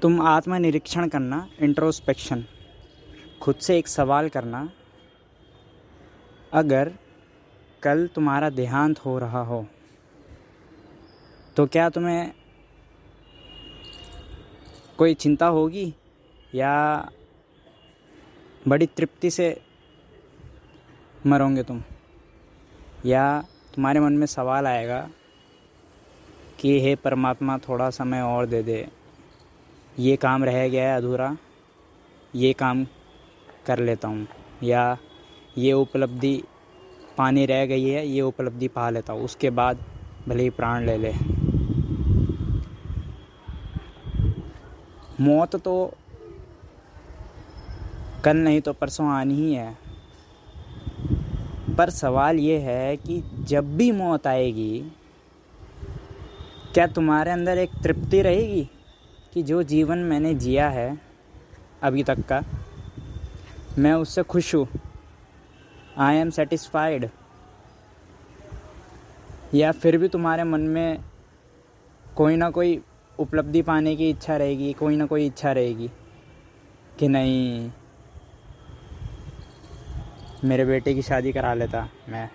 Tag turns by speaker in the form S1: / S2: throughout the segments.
S1: तुम आत्मनिरीक्षण करना, इंट्रोस्पेक्शन, खुद से एक सवाल करना। अगर कल तुम्हारा देहांत हो रहा हो तो क्या तुम्हें कोई चिंता होगी या बड़ी तृप्ति से मरोगे तुम? या तुम्हारे मन में सवाल आएगा कि हे परमात्मा, थोड़ा समय और दे दे, ये काम रह गया है अधूरा, ये काम कर लेता हूँ, या ये उपलब्धि पानी रह गई है, ये उपलब्धि पा लेता हूँ, उसके बाद भले ही प्राण ले ले। मौत तो कल नहीं तो परसों आनी ही है, पर सवाल ये है कि जब भी मौत आएगी क्या तुम्हारे अंदर एक तृप्ति रहेगी कि जो जीवन मैंने जिया है अभी तक का, मैं उससे खुश हूँ, आई एम सेटिस्फाइड? या फिर भी तुम्हारे मन में कोई ना कोई उपलब्धि पाने की इच्छा रहेगी, कोई ना कोई इच्छा रहेगी कि नहीं, मेरे बेटे की शादी करा लेता मैं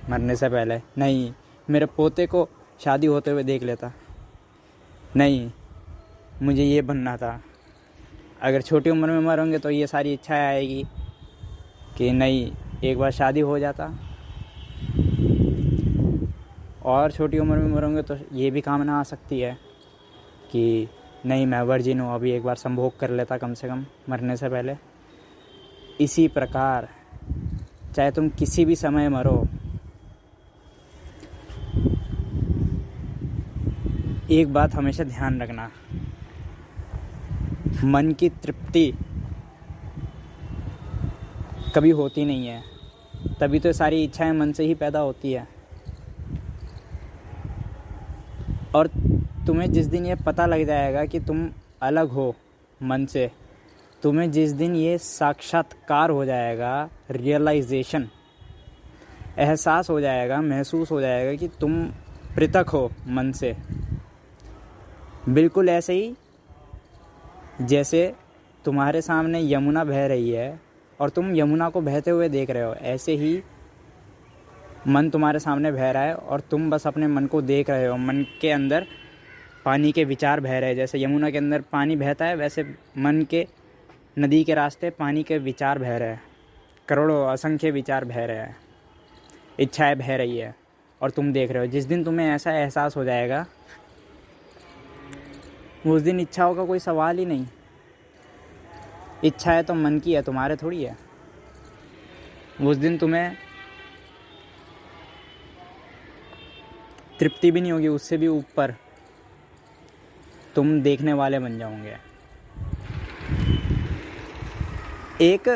S1: मरने से पहले, नहीं मेरे पोते को शादी होते हुए देख लेता, नहीं मुझे ये बनना था। अगर छोटी उम्र में मरोगे तो ये सारी इच्छाएं आएगी कि नहीं, एक बार शादी हो जाता। और छोटी उम्र में मरोगे तो ये भी कामना आ सकती है कि नहीं, मैं वर्जिन हूँ, अभी एक बार संभोग कर लेता कम से कम मरने से पहले। इसी प्रकार चाहे तुम किसी भी समय मरो, एक बात हमेशा ध्यान रखना, मन की तृप्ति कभी होती नहीं है, तभी तो सारी इच्छाएं मन से ही पैदा होती है। और तुम्हें जिस दिन ये पता लग जाएगा कि तुम अलग हो मन से, तुम्हें जिस दिन ये साक्षात्कार हो जाएगा, रियलाइजेशन, एहसास हो जाएगा, महसूस हो जाएगा कि तुम पृथक हो मन से, बिल्कुल ऐसे ही जैसे तुम्हारे सामने यमुना बह रही है और तुम यमुना को बहते हुए देख रहे हो, ऐसे ही मन तुम्हारे सामने बह रहा है और तुम बस अपने मन को देख रहे हो। मन के अंदर पानी के विचार बह रहे हैं, जैसे यमुना के अंदर पानी बहता है वैसे मन के नदी के रास्ते पानी के विचार बह रहे हैं, करोड़ों असंख्य विचार बह रहे हैं, इच्छाएं बह रही है और तुम देख रहे हो। जिस दिन तुम्हें ऐसा एहसास हो जाएगा उस दिन इच्छाओं का कोई सवाल ही नहीं। इच्छा है तो मन की है, तुम्हारे थोड़ी है। उस दिन तुम्हें तृप्ति भी नहीं होगी, उससे भी ऊपर तुम देखने वाले बन जाओगे। एक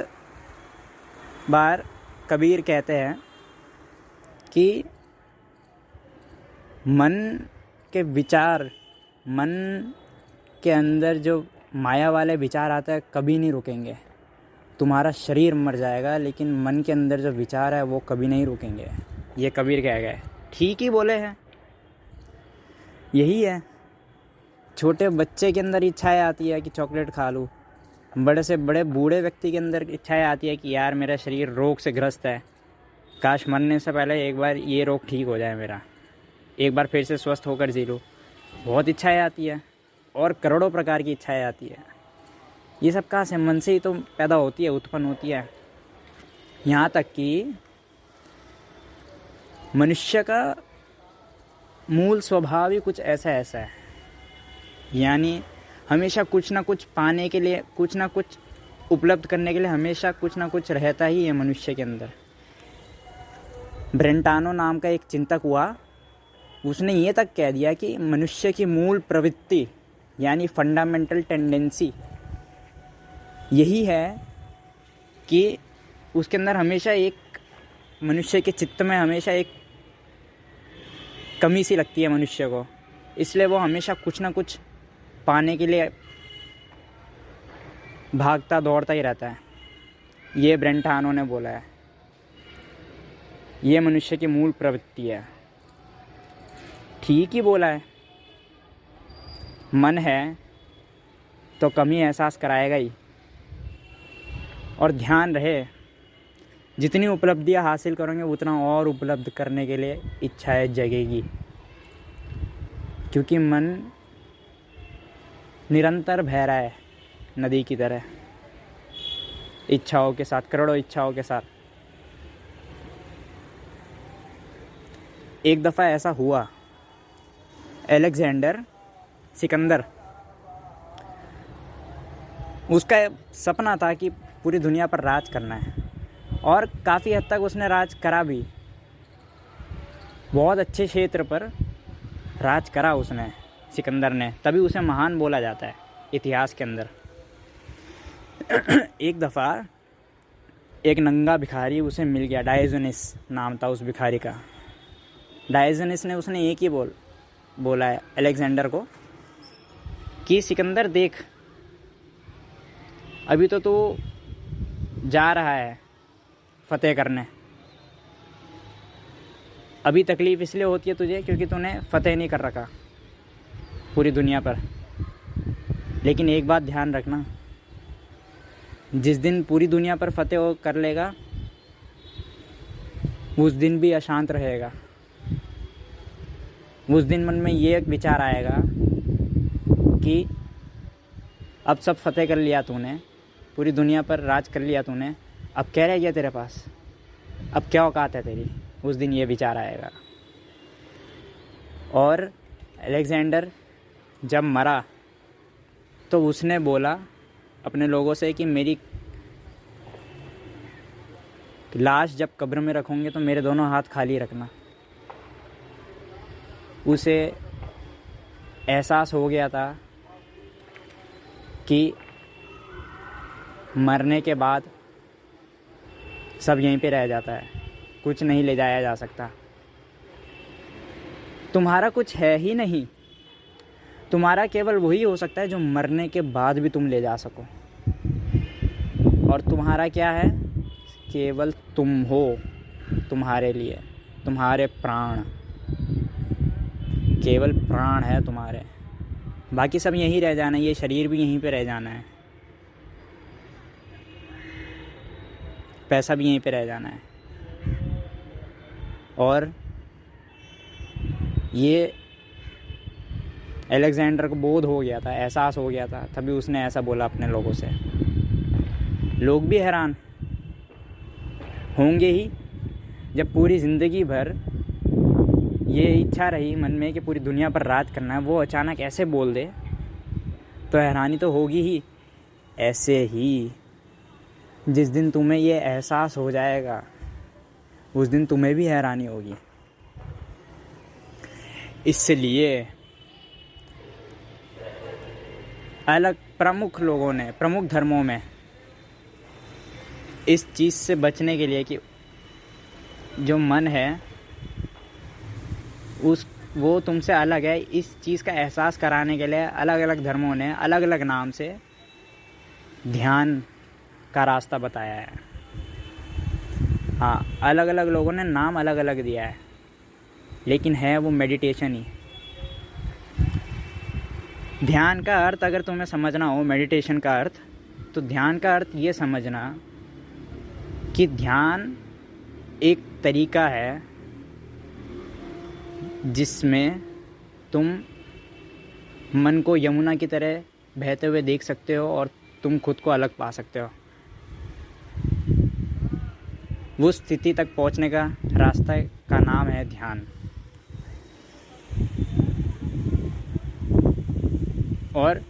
S1: बार कबीर कहते हैं कि मन के विचार, मन के अंदर जो माया वाले विचार आते हैं कभी नहीं रुकेंगे। तुम्हारा शरीर मर जाएगा लेकिन मन के अंदर जो विचार है वो कभी नहीं रुकेंगे। ये कबीर कह गए, ठीक ही बोले हैं। यही है, छोटे बच्चे के अंदर इच्छाएं आती है कि चॉकलेट खा लूँ, बड़े से बड़े बूढ़े व्यक्ति के अंदर इच्छाएं आती है कि यार मेरा शरीर रोग से ग्रस्त है, काश मरने से पहले एक बार ये रोग ठीक हो जाए मेरा, एक बार फिर से स्वस्थ होकर जी लूँ। बहुत इच्छाएं आती है और करोड़ों प्रकार की इच्छाएं आती है। ये सब कहाँ से? मन से ही तो पैदा होती है, उत्पन्न होती है। यहाँ तक कि मनुष्य का मूल स्वभाव ही कुछ ऐसा है, यानी हमेशा कुछ ना कुछ पाने के लिए, कुछ ना कुछ उपलब्ध करने के लिए हमेशा कुछ ना कुछ रहता ही है मनुष्य के अंदर। ब्रेंटानो नाम का एक चिंतक हुआ, उसने ये तक कह दिया कि मनुष्य की मूल प्रवृत्ति यानी फंडामेंटल टेंडेंसी यही है कि उसके अंदर हमेशा एक, मनुष्य के चित्त में हमेशा एक कमी सी लगती है मनुष्य को, इसलिए वो हमेशा कुछ ना कुछ पाने के लिए भागता दौड़ता ही रहता है। ये ब्रेंटानो ने बोला है, ये मनुष्य की मूल प्रवृत्ति है। ठीक ही बोला है। मन है तो कमी एहसास कराएगा ही। और ध्यान रहे, जितनी उपलब्धियां हासिल करोगे उतना और उपलब्ध करने के लिए इच्छाएं जगेगी, क्योंकि मन निरंतर बह रहा है नदी की तरह, इच्छाओं के साथ, करोड़ों इच्छाओं के साथ। एक दफ़ा ऐसा हुआ, अलेक्जेंडर सिकंदर, उसका सपना था कि पूरी दुनिया पर राज करना है, और काफ़ी हद तक उसने राज करा भी। बहुत अच्छे क्षेत्र पर राज करा उसने, सिकंदर ने, तभी उसे महान बोला जाता है इतिहास के अंदर। एक दफ़ा एक नंगा भिखारी उसे मिल गया, डायोजनीस नाम था उस भिखारी का। डायोजनीस ने उसने एक ही बोला है अलेक्जेंडर को कि सिकंदर देख, अभी तो तू जा रहा है फतेह करने, अभी तकलीफ़ इसलिए होती है तुझे क्योंकि तूने फतेह नहीं कर रखा पूरी दुनिया पर। लेकिन एक बात ध्यान रखना, जिस दिन पूरी दुनिया पर फतेह कर लेगा उस दिन भी अशांत रहेगा। उस दिन मन में ये एक विचार आएगा कि अब सब फतेह कर लिया तूने, पूरी दुनिया पर राज कर लिया तूने, अब क्या रह गया तेरे पास, अब क्या औकात है तेरी। उस दिन ये विचार आएगा। और अलेक्जेंडर जब मरा तो उसने बोला अपने लोगों से कि मेरी लाश जब कब्र में रखोगे तो मेरे दोनों हाथ खाली रखना। उसे एहसास हो गया था कि मरने के बाद सब यहीं पे रह जाता है, कुछ नहीं ले जाया जा सकता। तुम्हारा कुछ है ही नहीं, तुम्हारा केवल वही हो सकता है जो मरने के बाद भी तुम ले जा सको। और तुम्हारा क्या है? केवल तुम हो, तुम्हारे लिए तुम्हारे प्राण, केवल प्राण है तुम्हारे, बाकी सब यहीं रह जाना है, ये शरीर भी यहीं पे रह जाना है, पैसा भी यहीं पे रह जाना है। और ये अलेक्जेंडर को बोध हो गया था, एहसास हो गया था, तभी उसने ऐसा बोला अपने लोगों से। लोग भी हैरान होंगे ही, जब पूरी ज़िंदगी भर ये इच्छा रही मन में कि पूरी दुनिया पर राज करना है, वो अचानक ऐसे बोल दे तो हैरानी तो होगी ही। ऐसे ही जिस दिन तुम्हें ये एहसास हो जाएगा उस दिन तुम्हें भी हैरानी होगी। इसलिए अलग प्रमुख लोगों ने, प्रमुख धर्मों में इस चीज़ से बचने के लिए कि जो मन है वो तुमसे अलग है, इस चीज़ का एहसास कराने के लिए अलग अलग धर्मों ने अलग अलग नाम से ध्यान का रास्ता बताया है। हाँ, अलग अलग लोगों ने नाम अलग अलग दिया है, लेकिन है वो मेडिटेशन ही। ध्यान का अर्थ अगर तुम्हें समझना हो, मेडिटेशन का अर्थ, तो ध्यान का अर्थ ये समझना कि ध्यान एक तरीका है जिसमें तुम मन को यमुना की तरह बहते हुए देख सकते हो और तुम खुद को अलग पा सकते हो। वो स्थिति तक पहुंचने का रास्ता का नाम है ध्यान। और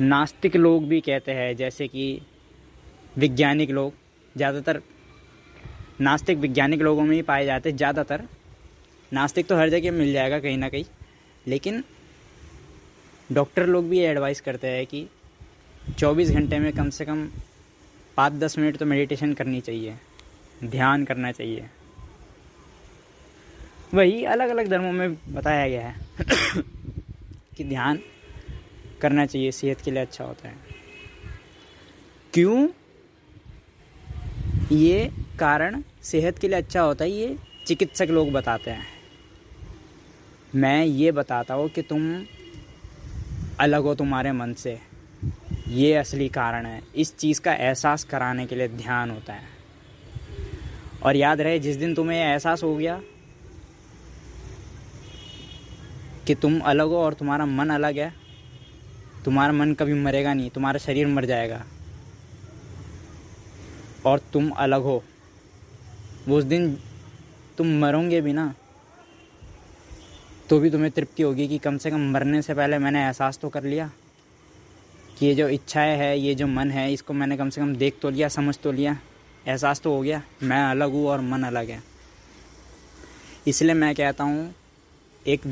S1: नास्तिक लोग भी कहते हैं, जैसे कि वैज्ञानिक लोग, ज़्यादातर नास्तिक वैज्ञानिक लोगों में ही पाए जाते हैं ज़्यादातर। नास्तिक तो हर जगह मिल जाएगा कहीं ना कहीं, लेकिन डॉक्टर लोग भी एडवाइस करते हैं कि 24 घंटे में कम से कम 5-10 मिनट तो मेडिटेशन करनी चाहिए, ध्यान करना चाहिए। वही अलग अलग धर्मों में बताया गया है कि ध्यान करना चाहिए, सेहत के लिए अच्छा होता है। क्यों? ये कारण सेहत के लिए अच्छा होता है ये चिकित्सक लोग बताते हैं। मैं ये बताता हूँ कि तुम अलग हो तुम्हारे मन से, ये असली कारण है। इस चीज़ का एहसास कराने के लिए ध्यान होता है। और याद रहे, जिस दिन तुम्हें एहसास हो गया कि तुम अलग हो और तुम्हारा मन अलग है, तुम्हारा मन कभी मरेगा नहीं, तुम्हारा शरीर मर जाएगा और तुम अलग हो। उस दिन तुम मरोगे भी ना, तो भी तुम्हें तृप्ति होगी कि कम से कम मरने से पहले मैंने एहसास तो कर लिया कि ये जो इच्छाएं है, ये जो मन है, इसको मैंने कम से कम देख तो लिया, समझ तो लिया, एहसास तो हो गया, मैं अलग हूँ और मन अलग है। इसलिए मैं कहता हूँ, एक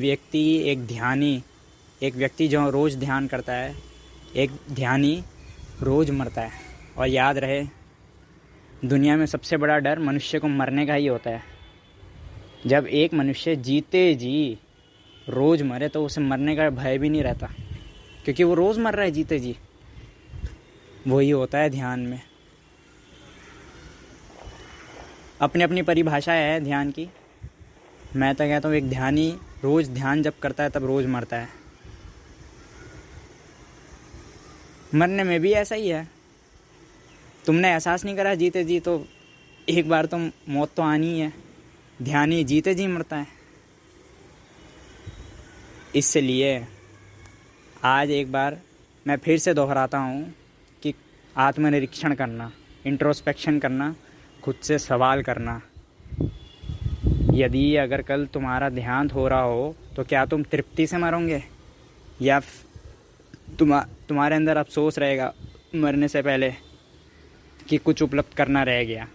S1: व्यक्ति जो रोज़ ध्यान करता है, एक ध्यानी रोज़ मरता है। और याद रहे, दुनिया में सबसे बड़ा डर मनुष्य को मरने का ही होता है। जब एक मनुष्य जीते जी रोज़ मरे तो उसे मरने का भय भी नहीं रहता, क्योंकि वो रोज़ मर रहा है जीते जी। वही होता है ध्यान में। अपनी अपनी परिभाषा है ध्यान की। मैं तो कहता हूँ, एक ध्यानी रोज़ ध्यान जब करता है तब रोज़ मरता है। मरने में भी ऐसा ही है। तुमने एहसास नहीं करा जीते जी, तो एक बार तो मौत तो आनी ही है। ध्यानी जीते जी मरता है। इसलिए आज एक बार मैं फिर से दोहराता हूँ कि आत्मनिरीक्षण करना, इंट्रोस्पेक्शन करना, खुद से सवाल करना। यदि अगर कल तुम्हारा ध्यान हो रहा हो तो क्या तुम तृप्ति से मरोगे, या तुम्हारे अंदर अफसोस रहेगा मरने से पहले कि कुछ उपलब्ध करना रह गया।